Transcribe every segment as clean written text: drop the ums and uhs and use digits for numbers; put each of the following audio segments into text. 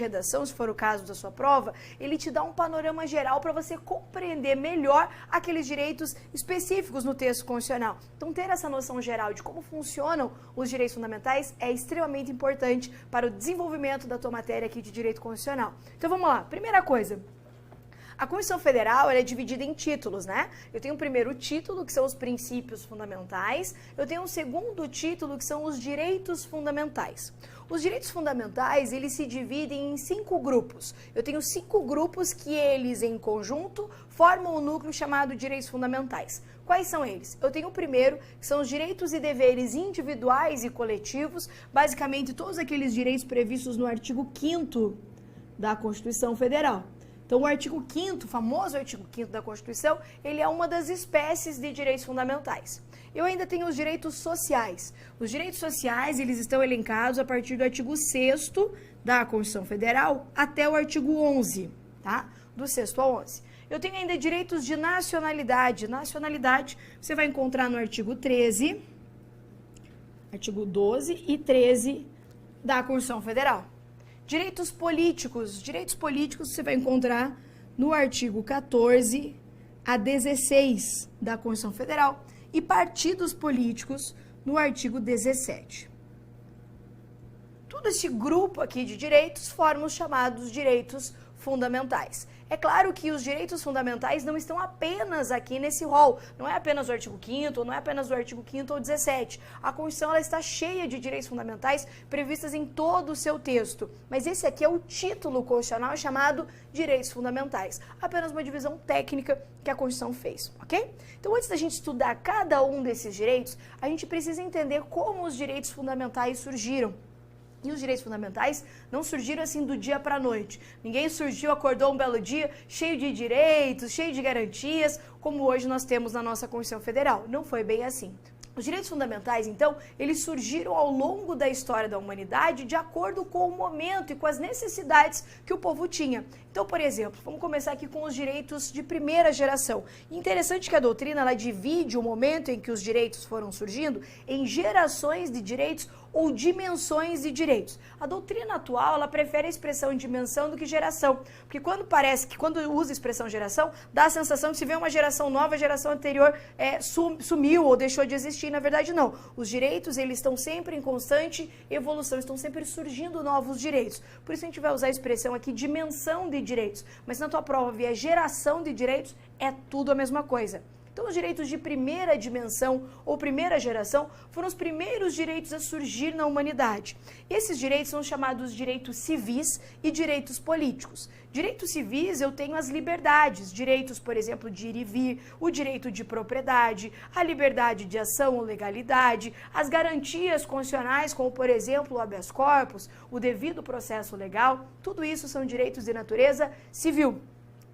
redação, se for o caso da sua prova, ele te dá um panorama geral para você compreender melhor aqueles direitos específicos no texto constitucional. Então, ter essa noção geral de como funcionam os direitos fundamentais é extremamente importante para o desenvolvimento da tua matéria aqui de direito constitucional. Então, vamos lá. Primeira coisa. A Constituição Federal ela é dividida em títulos, né? Eu tenho o primeiro título, que são os princípios fundamentais, eu tenho um segundo título, que são os direitos fundamentais. Os direitos fundamentais, eles se dividem em 5 grupos. Eu tenho 5 grupos que eles, em conjunto, formam um núcleo chamado direitos fundamentais. Quais são eles? Eu tenho o primeiro, que são os direitos e deveres individuais e coletivos, basicamente todos aqueles direitos previstos no artigo 5º da Constituição Federal. Então, o artigo 5º, o famoso artigo 5º da Constituição, ele é uma das espécies de direitos fundamentais. Eu ainda tenho os direitos sociais. Os direitos sociais, eles estão elencados a partir do artigo 6º da Constituição Federal até o artigo 11, tá? Do 6º ao 11. Eu tenho ainda direitos de nacionalidade. Nacionalidade, você vai encontrar no artigo 13, artigo 12 e 13 da Constituição Federal. Direitos políticos você vai encontrar no artigo 14 a 16 da Constituição Federal e partidos políticos no artigo 17. Todo esse grupo aqui de direitos forma os chamados direitos fundamentais. É claro que os direitos fundamentais não estão apenas aqui nesse rol, não é apenas o artigo 5º, não é apenas o artigo 5º ou 17. A Constituição ela está cheia de direitos fundamentais previstas em todo o seu texto, mas esse aqui é o título constitucional chamado Direitos Fundamentais, apenas uma divisão técnica que a Constituição fez, ok? Então, antes da gente estudar cada um desses direitos, a gente precisa entender como os direitos fundamentais surgiram. E os direitos fundamentais não surgiram assim do dia para a noite. Ninguém surgiu, acordou um belo dia, cheio de direitos, cheio de garantias, como hoje nós temos na nossa Constituição Federal. Não foi bem assim. Os direitos fundamentais, então, eles surgiram ao longo da história da humanidade de acordo com o momento e com as necessidades que o povo tinha. Então, por exemplo, vamos começar aqui com os direitos de primeira geração. Interessante que a doutrina, ela divide o momento em que os direitos foram surgindo em gerações de direitos ou dimensões de direitos. A doutrina atual, ela prefere a expressão dimensão do que geração, porque quando usa a expressão geração, dá a sensação de se vê uma geração nova, a geração anterior sumiu ou deixou de existir. Na verdade, não. Os direitos, eles estão sempre em constante evolução, estão sempre surgindo novos direitos. Por isso a gente vai usar a expressão aqui dimensão de direitos, mas na tua prova vier geração de direitos, é tudo a mesma coisa. Então, os direitos de primeira dimensão ou primeira geração foram os primeiros direitos a surgir na humanidade. Esses direitos são chamados direitos civis e direitos políticos. Direitos civis, eu tenho as liberdades, direitos, por exemplo, de ir e vir, o direito de propriedade, a liberdade de ação ou legalidade, as garantias constitucionais, como, por exemplo, o habeas corpus, o devido processo legal, tudo isso são direitos de natureza civil.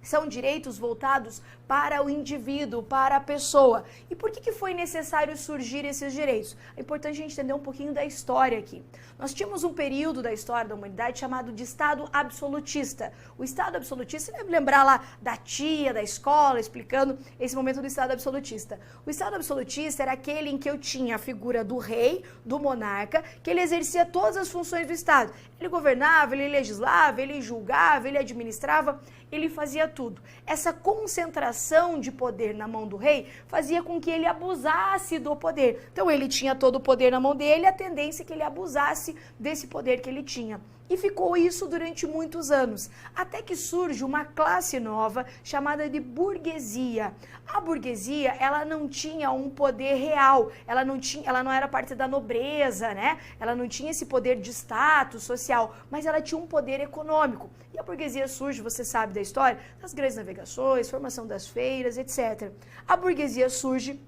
São direitos voltados para o indivíduo, para a pessoa. E por que foi necessário surgir esses direitos? É importante a gente entender um pouquinho da história aqui. Nós tínhamos um período da história da humanidade chamado de Estado absolutista. O Estado absolutista, você deve lembrar lá da tia, da escola, explicando esse momento do Estado absolutista. O Estado absolutista era aquele em que eu tinha a figura do rei, do monarca, que ele exercia todas as funções do Estado. Ele governava, ele legislava, ele julgava, ele administrava, ele fazia tudo. Essa concentração de poder na mão do rei fazia com que ele abusasse do poder. Então ele tinha todo o poder na mão dele, a tendência é que ele abusasse desse poder que ele tinha. E ficou isso durante muitos anos, até que surge uma classe nova chamada de burguesia. A burguesia, ela não tinha um poder real, ela não era parte da nobreza, né? Ela não tinha esse poder de status social, mas ela tinha um poder econômico. E a burguesia surge, você sabe da história, das grandes navegações, formação das feiras, etc. A burguesia surge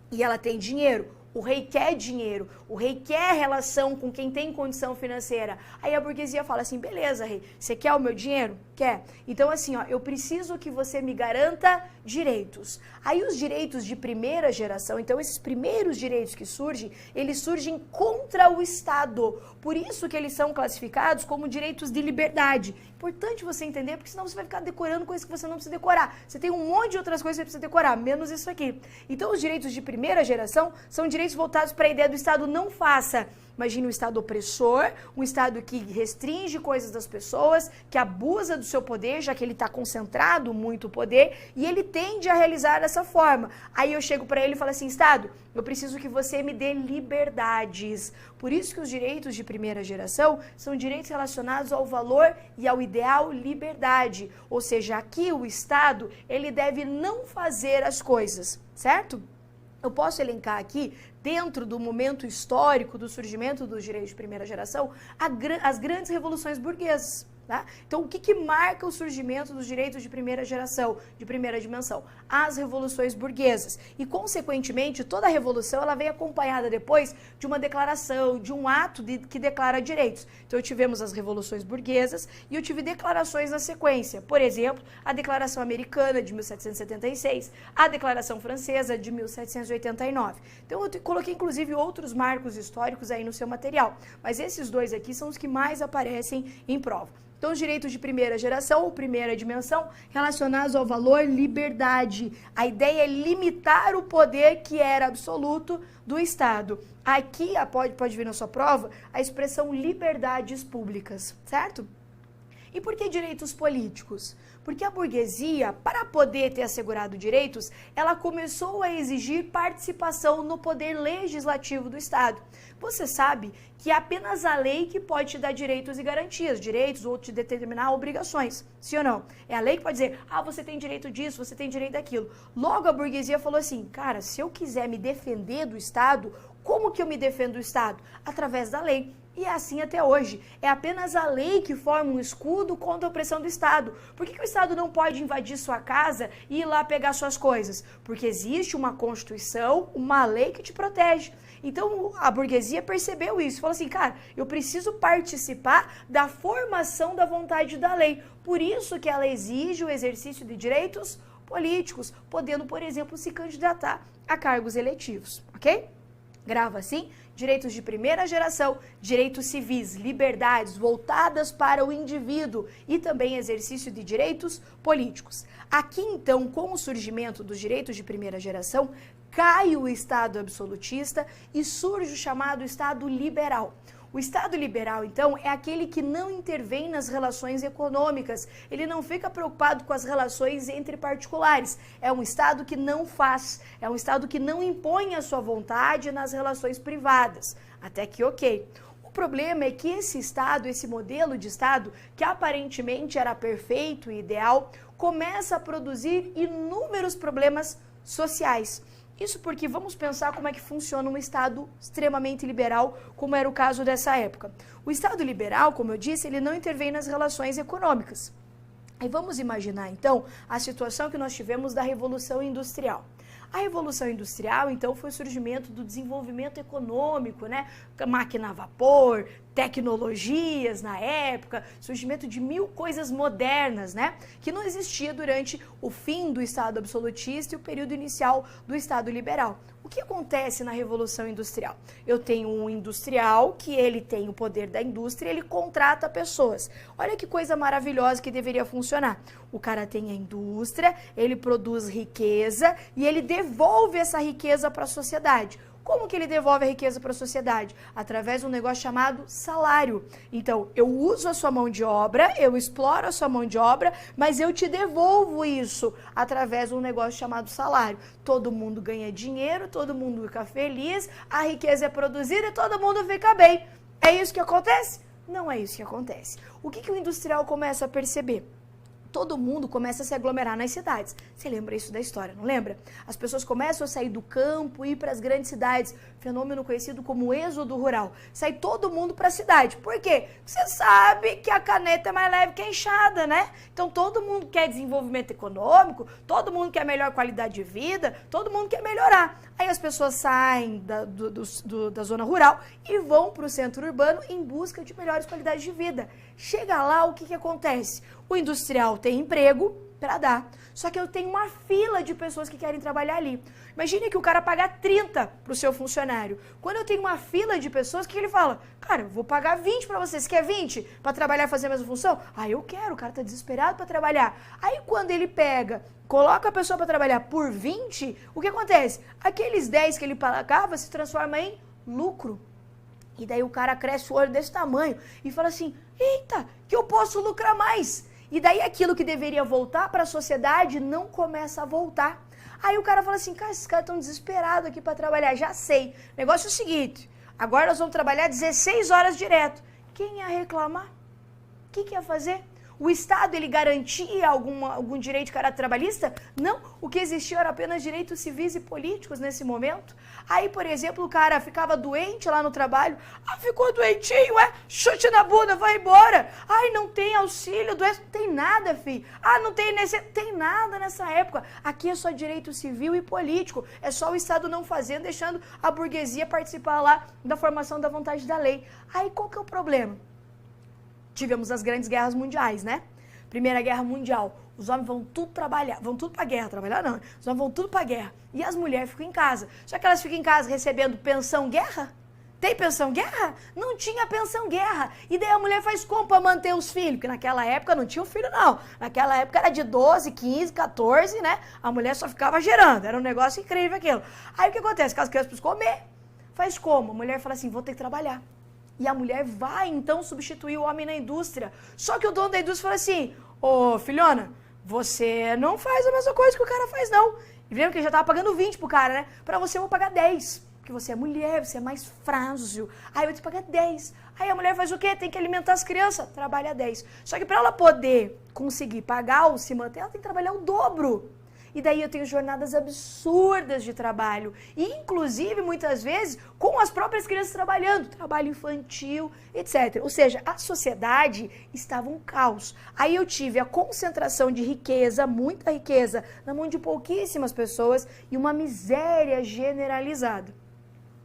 e ela tem dinheiro. O rei quer dinheiro, o rei quer relação com quem tem condição financeira. Aí a burguesia fala assim, beleza, rei, você quer o meu dinheiro? Quer. Então assim, ó, eu preciso que você me garanta direitos. Aí os direitos de primeira geração, então esses primeiros direitos que surgem, eles surgem contra o Estado. Por isso que eles são classificados como direitos de liberdade. Importante você entender, porque senão você vai ficar decorando coisas que você não precisa decorar. Você tem um monte de outras coisas que você precisa decorar, menos isso aqui. Então os direitos de primeira geração são direitos voltados para a ideia do Estado não faça. Imagine um Estado opressor, um Estado que restringe coisas das pessoas, que abusa do seu poder, já que ele está concentrado muito poder, e ele tende a realizar dessa forma. Aí eu chego para ele e falo assim, Estado, eu preciso que você me dê liberdades. Por isso que os direitos de primeira geração são direitos relacionados ao valor e ao ideal liberdade. Ou seja, aqui o Estado, ele deve não fazer as coisas, certo? Eu posso elencar aqui, dentro do momento histórico do surgimento dos direitos de primeira geração, as grandes revoluções burguesas. Tá? Então, o que marca o surgimento dos direitos de primeira geração, de primeira dimensão? As revoluções burguesas. E, consequentemente, toda a revolução ela vem acompanhada depois de uma declaração, de um ato que declara direitos. Então, tivemos as revoluções burguesas e eu tive declarações na sequência. Por exemplo, a Declaração Americana de 1776, a Declaração Francesa de 1789. Então, eu coloquei, inclusive, outros marcos históricos aí no seu material. Mas esses dois aqui são os que mais aparecem em prova. Então, os direitos de primeira geração, ou primeira dimensão, relacionados ao valor liberdade. A ideia é limitar o poder que era absoluto do Estado. Aqui, pode vir na sua prova, a expressão liberdades públicas, certo? E por que direitos políticos? Porque a burguesia, para poder ter assegurado direitos, ela começou a exigir participação no poder legislativo do Estado. Você sabe que é apenas a lei que pode te dar direitos e garantias, direitos ou te determinar obrigações, sim ou não? É a lei que pode dizer, você tem direito disso, você tem direito daquilo. Logo a burguesia falou assim, cara, se eu quiser me defender do Estado, como que eu me defendo do Estado? Através da lei. E é assim até hoje. É apenas a lei que forma um escudo contra a opressão do Estado. Por que o Estado não pode invadir sua casa e ir lá pegar suas coisas? Porque existe uma Constituição, uma lei que te protege. Então a burguesia percebeu isso, falou assim, cara, eu preciso participar da formação da vontade da lei. Por isso que ela exige o exercício de direitos políticos, podendo, por exemplo, se candidatar a cargos eletivos, ok? Grava assim, direitos de primeira geração, direitos civis, liberdades voltadas para o indivíduo e também exercício de direitos políticos. Aqui, então, com o surgimento dos direitos de primeira geração, cai o Estado absolutista e surge o chamado Estado liberal. O Estado liberal, então, é aquele que não intervém nas relações econômicas, ele não fica preocupado com as relações entre particulares. É um Estado que não faz, é um Estado que não impõe a sua vontade nas relações privadas. Até que, ok. O problema é que esse Estado, esse modelo de Estado, que aparentemente era perfeito e ideal, começa a produzir inúmeros problemas sociais. Isso porque vamos pensar como é que funciona um Estado extremamente liberal, como era o caso dessa época. O Estado liberal, como eu disse, ele não intervém nas relações econômicas. Aí vamos imaginar, então, a situação que nós tivemos da Revolução Industrial. A Revolução Industrial, então, foi o surgimento do desenvolvimento econômico, né? Máquina a vapor, tecnologias na época, surgimento de 1000 coisas modernas, né? Que não existia durante o fim do Estado absolutista e o período inicial do Estado liberal. O que acontece na Revolução Industrial? Eu tenho um industrial que ele tem o poder da indústria, ele contrata pessoas. Olha que coisa maravilhosa que deveria funcionar. O cara tem a indústria, ele produz riqueza e ele devolve essa riqueza para a sociedade. Como que ele devolve a riqueza para a sociedade? Através de um negócio chamado salário. Então, eu uso a sua mão de obra, eu exploro a sua mão de obra, mas eu te devolvo isso através de um negócio chamado salário. Todo mundo ganha dinheiro, todo mundo fica feliz, a riqueza é produzida e todo mundo fica bem. É isso que acontece? Não é isso que acontece. O que o industrial começa a perceber? Todo mundo começa a se aglomerar nas cidades. Você lembra isso da história, não lembra? As pessoas começam a sair do campo e ir para as grandes cidades. Fenômeno conhecido como êxodo rural. Sai todo mundo para a cidade. Por quê? Você sabe que a caneta é mais leve que a enxada, né? Então todo mundo quer desenvolvimento econômico, todo mundo quer melhor qualidade de vida, todo mundo quer melhorar. Aí as pessoas saem da zona rural e vão para o centro urbano em busca de melhores qualidades de vida. Chega lá, o que acontece? O industrial tem emprego para dar, só que eu tenho uma fila de pessoas que querem trabalhar ali. Imagine que o cara paga 30 para o seu funcionário. Quando eu tenho uma fila de pessoas, o que ele fala? Cara, eu vou pagar 20 para você. Você quer 20 para trabalhar e fazer a mesma função? Ah, eu quero. O cara tá desesperado para trabalhar. Aí quando ele pega, coloca a pessoa para trabalhar por 20, o que acontece? Aqueles 10 que ele pagava se transforma em lucro. E daí o cara cresce o olho desse tamanho e fala assim, eita, que eu posso lucrar mais. E daí aquilo que deveria voltar para a sociedade não começa a voltar. Aí o cara fala assim, cara, esses caras estão desesperados aqui para trabalhar, já sei. O negócio é o seguinte, agora nós vamos trabalhar 16 horas direto. Quem ia reclamar? O que ia fazer? O Estado, ele garantia algum direito de caráter trabalhista? Não, o que existia era apenas direitos civis e políticos nesse momento. Aí, por exemplo, o cara ficava doente lá no trabalho. Ah, ficou doentinho, chute na bunda, vai embora. Ai, não tem auxílio, doença, não tem nada, filho. Ah, não tem tem nada nessa época. Aqui é só direito civil e político. É só o Estado não fazendo, deixando a burguesia participar lá da formação da vontade da lei. Aí, qual que é o problema? Tivemos as grandes guerras mundiais, né? Primeira Guerra Mundial, os homens vão tudo trabalhar, vão tudo pra guerra, trabalhar não, os homens vão tudo pra guerra. E as mulheres ficam em casa. Só que elas ficam em casa recebendo pensão guerra? Tem pensão guerra? Não tinha pensão guerra. E daí a mulher faz como pra manter os filhos? Porque naquela época não tinha filho, não. Naquela época era de 12, 15, 14, né? A mulher só ficava gerando. Era um negócio incrível aquilo. Aí o que acontece? Que as crianças precisam comer. Faz como? A mulher fala assim, vou ter que trabalhar. E a mulher vai, então, substituir o homem na indústria. Só que o dono da indústria fala assim, ô, filhona, você não faz a mesma coisa que o cara faz, não. E lembra que ele já tava pagando 20 pro cara, né? Pra você eu vou pagar 10. Porque você é mulher, você é mais frágil. Aí eu vou te pagar 10. Aí a mulher faz o quê? Tem que alimentar as crianças. Trabalha 10. Só que pra ela poder conseguir pagar ou se manter, ela tem que trabalhar o dobro. E daí eu tenho jornadas absurdas de trabalho, inclusive muitas vezes com as próprias crianças trabalhando, trabalho infantil, etc. Ou seja, a sociedade estava um caos. Aí eu tive a concentração de riqueza, muita riqueza, na mão de pouquíssimas pessoas e uma miséria generalizada.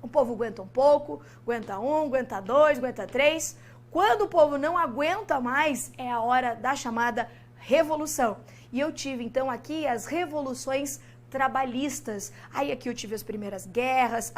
O povo aguenta um pouco, aguenta um, aguenta dois, aguenta três. Quando o povo não aguenta mais, é a hora da chamada revolução. E eu tive, então, aqui as revoluções trabalhistas. Aí aqui eu tive as primeiras guerras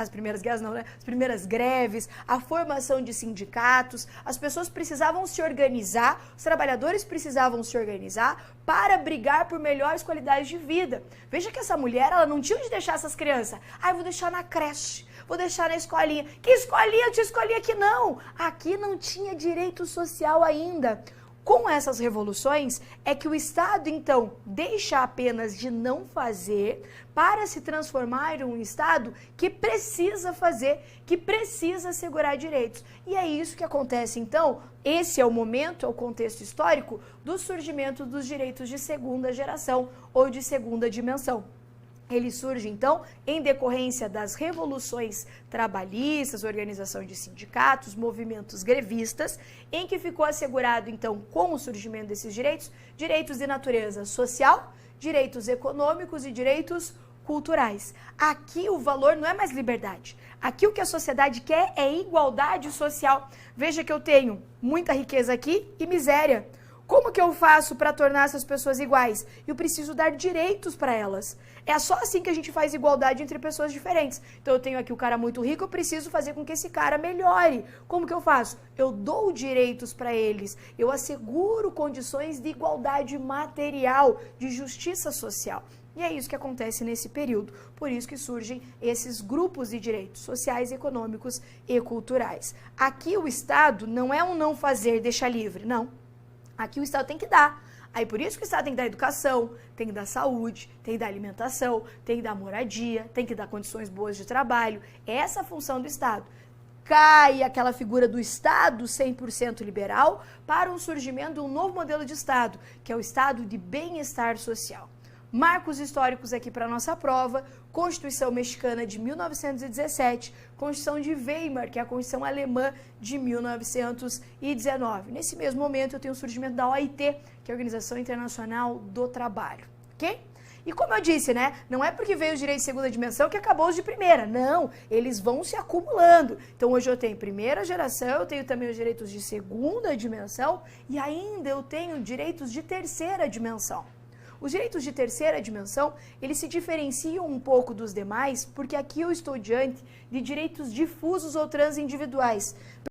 não, né? As primeiras greves, a formação de sindicatos, as pessoas precisavam se organizar, os trabalhadores precisavam se organizar para brigar por melhores qualidades de vida. Veja que essa mulher, ela não tinha onde deixar essas crianças. Ah, eu vou deixar na creche, vou deixar na escolinha. Que escolinha? Eu tinha escolinha aqui não. Aqui não tinha direito social ainda. Com essas revoluções, é que o Estado, então, deixa apenas de não fazer para se transformar em um Estado que precisa fazer, que precisa assegurar direitos. E é isso que acontece, então, esse é o momento, é o contexto histórico do surgimento dos direitos de segunda geração ou de segunda dimensão. Ele surge, então, em decorrência das revoluções trabalhistas, organização de sindicatos, movimentos grevistas, em que ficou assegurado, então, com o surgimento desses direitos, direitos de natureza social, direitos econômicos e direitos culturais. Aqui o valor não é mais liberdade. Aqui o que a sociedade quer é igualdade social. Veja que eu tenho muita riqueza aqui e miséria. Como que eu faço para tornar essas pessoas iguais? Eu preciso dar direitos para elas. É só assim que a gente faz igualdade entre pessoas diferentes. Então eu tenho aqui o cara muito rico, eu preciso fazer com que esse cara melhore. Como que eu faço? Eu dou direitos para eles. Eu asseguro condições de igualdade material, de justiça social. E é isso que acontece nesse período. Por isso que surgem esses grupos de direitos sociais, econômicos e culturais. Aqui o Estado não é um não fazer, deixa livre, não. Aqui o Estado tem que dar. Aí por isso que o Estado tem que dar educação, tem que dar saúde, tem que dar alimentação, tem que dar moradia, tem que dar condições boas de trabalho. Essa é a função do Estado. Cai aquela figura do Estado 100% liberal para o surgimento de um novo modelo de Estado, que é o Estado de bem-estar social. Marcos históricos aqui para a nossa prova: Constituição Mexicana de 1917, Constituição de Weimar, que é a Constituição Alemã de 1919. Nesse mesmo momento eu tenho o surgimento da OIT, que é a Organização Internacional do Trabalho, ok? E como eu disse, né, não é porque veio os direitos de segunda dimensão que acabou os de primeira, não, eles vão se acumulando. Então hoje eu tenho primeira geração, eu tenho também os direitos de segunda dimensão e ainda eu tenho direitos de terceira dimensão. Os direitos de terceira dimensão, eles se diferenciam um pouco dos demais, porque aqui eu estou diante de direitos difusos ou transindividuais.